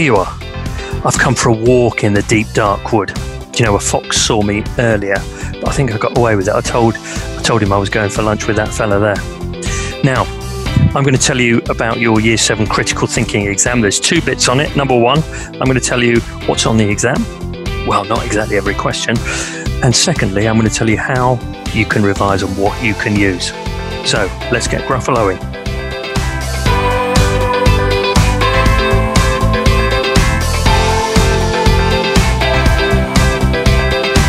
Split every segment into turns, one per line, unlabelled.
you are. I've come for a walk in the deep dark wood. You know, a fox saw me earlier, but I think I got away with it. I told him I was going for lunch with that fella there. Now, I'm going to tell you about your Year 7 critical thinking exam. There's 2 bits on it. Number 1, I'm going to tell you what's on the exam. Well, not exactly every question. And secondly, I'm going to tell you how you can revise and what you can use. So let's get Gruffaloing.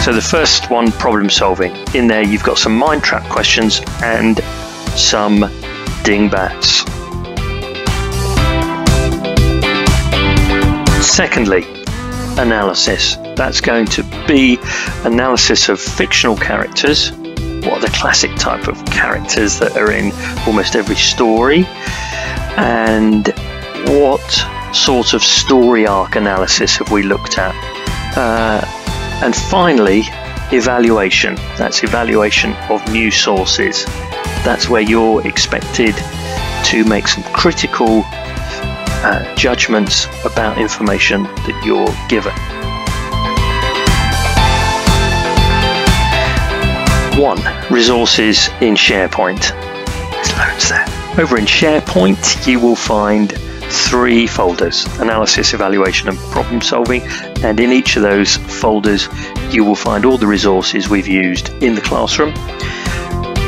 So the first one, problem solving. In there you've got some mind trap questions and some dingbats. Secondly, analysis. That's going to be analysis of fictional characters. What are the classic type of characters that are in almost every story? And what sort of story arc analysis have we looked at? And finally, evaluation. That's evaluation of news sources. That's where you're expected to make some critical judgments about information that you're given. 1. Resources in SharePoint. There's loads there. Over in SharePoint, you will find 3 folders: analysis, evaluation and problem solving, and in each of those folders you will find all the resources we've used in the classroom,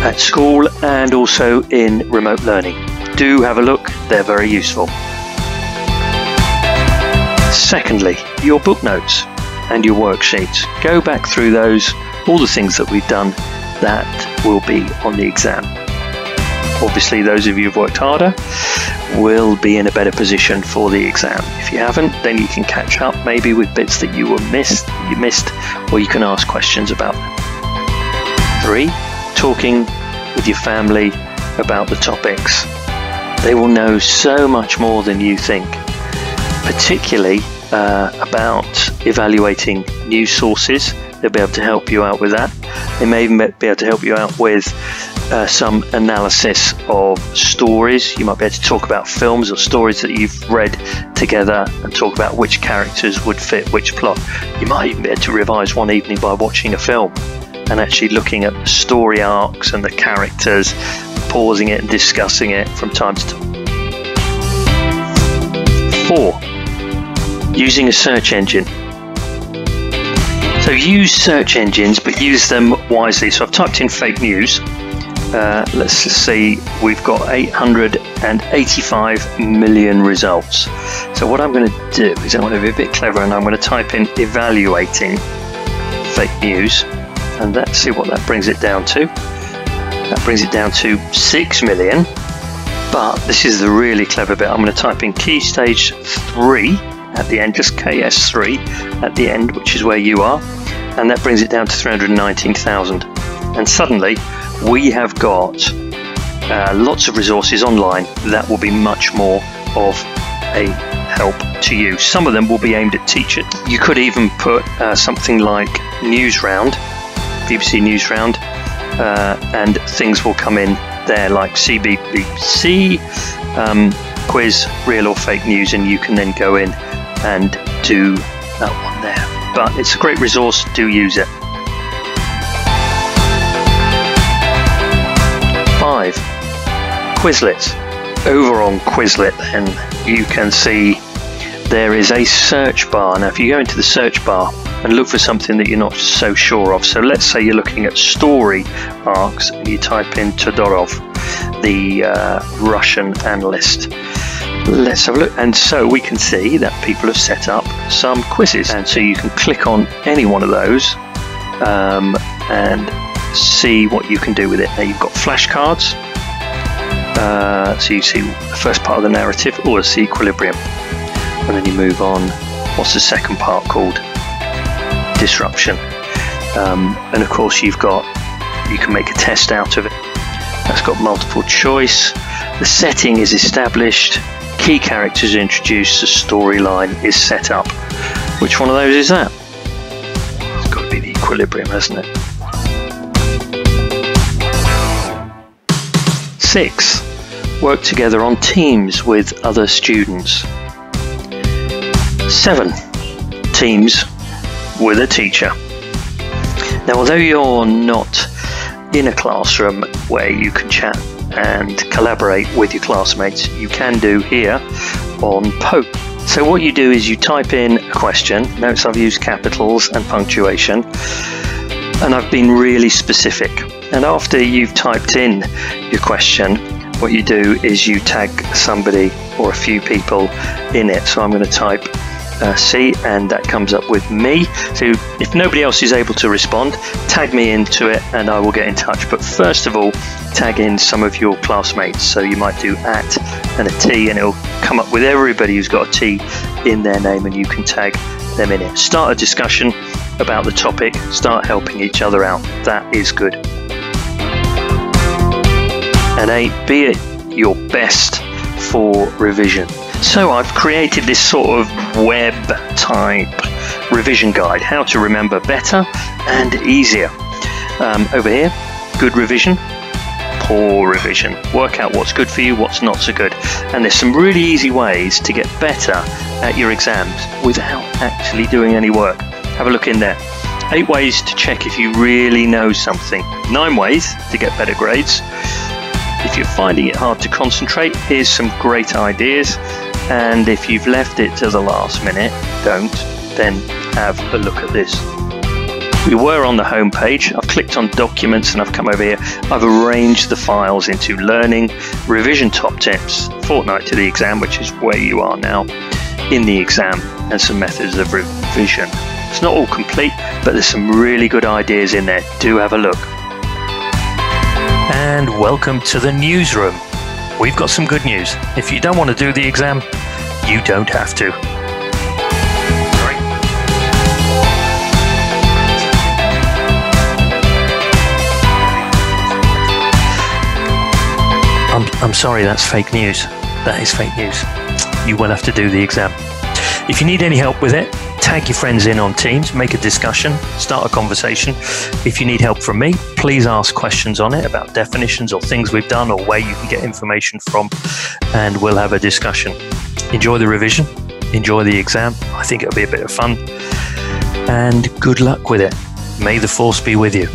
at school and also in remote learning. Do have a look, they're very useful. Secondly, your book notes and your worksheets. Go back through those, all the things that we've done that will be on the exam. Obviously those of you who've worked harder will be in a better position for the exam. If you haven't, then you can catch up maybe with bits that you missed, or you can ask questions about them. 3. Talking with your family about the topics. They will know so much more than you think, particularly about evaluating news sources. They'll be able to help you out with that. They may even be able to help you out with some analysis of stories. You might be able to talk about films or stories that you've read together and talk about which characters would fit which plot. You might even be able to revise one evening by watching a film and actually looking at the story arcs and the characters, pausing it and discussing it from time to time. 4. Using a search engine. So use search engines, but use them wisely. So I've typed in fake news. Let's just see, we've got 885 million results. So what I'm going to do is I'm going to be a bit clever and I'm going to type in evaluating fake news, and let's see what that brings it down to. That brings it down to 6 million, but this is the really clever bit. I'm going to type in key stage 3 at the end, just KS3 at the end, which is where you are, and that brings it down to 319,000. And suddenly we have got lots of resources online that will be much more of a help to you. Some of them will be aimed at teachers. You could even put something like Newsround, BBC Newsround, and things will come in there like CBBC, quiz, real or fake news, and you can then go in and do that one there. But it's a great resource, do use it. 5. Quizlet. Over on Quizlet then you can see there is a search bar. Now if you go into the search bar and look for something that you're not so sure of, so let's say you're looking at story arcs and you type in Todorov, the Russian analyst. Let's have a look, and so we can see that people have set up some quizzes, and so you can click on any one of those and see what you can do with it. Now you've got flashcards, so you see the first part of the narrative, or it's the equilibrium, and then you move on. What's the second part called? Disruption. And of course you can make a test out of it. That's got multiple choice. The setting is established, key characters are introduced, the storyline is set up. Which one of those is that? It's got to be the equilibrium, hasn't it? 6. Work together on teams with other students. 7 teams with a teacher. Now, although you're not in a classroom where you can chat and collaborate with your classmates, you can do here on Pope. So what you do is you type in a question. Notice I've used capitals and punctuation, and I've been really specific. And after you've typed in your question, what you do is you tag somebody or a few people in it. So I'm going to type C, and that comes up with me. So if nobody else is able to respond, tag me into it and I will get in touch. But first of all, tag in some of your classmates. So you might do @ and a T, and it'll come up with everybody who's got a T in their name, and you can tag them in it. Start a discussion about the topic, start helping each other out. That is good. And 8, be at your best for revision. So I've created this sort of web type revision guide, how to remember better and easier. Over here, good revision, poor revision. Work out what's good for you, what's not so good. And there's some really easy ways to get better at your exams without actually doing any work. Have a look in there. 8 ways to check if you really know something. 9 ways to get better grades. If you're finding it hard to concentrate, here's some great ideas. And if you've left it to the last minute, then have a look at this. We were on the home page. I've clicked on documents and I've come over here. I've arranged the files into learning, revision top tips, fortnight to the exam, which is where you are now in the exam, and some methods of revision. It's not all complete, but there's some really good ideas in there. Do have a look. And welcome to the newsroom. We've got some good news. If you don't want to do the exam, you don't have to. Sorry. I'm sorry, that's fake news. That is fake news. You will have to do the exam. If you need any help with it, tag your friends in on Teams, make a discussion, start a conversation. If you need help from me, please ask questions on it about definitions or things we've done or where you can get information from, and we'll have a discussion. Enjoy the revision, enjoy the exam. I think it'll be a bit of fun, and good luck with it. May the force be with you.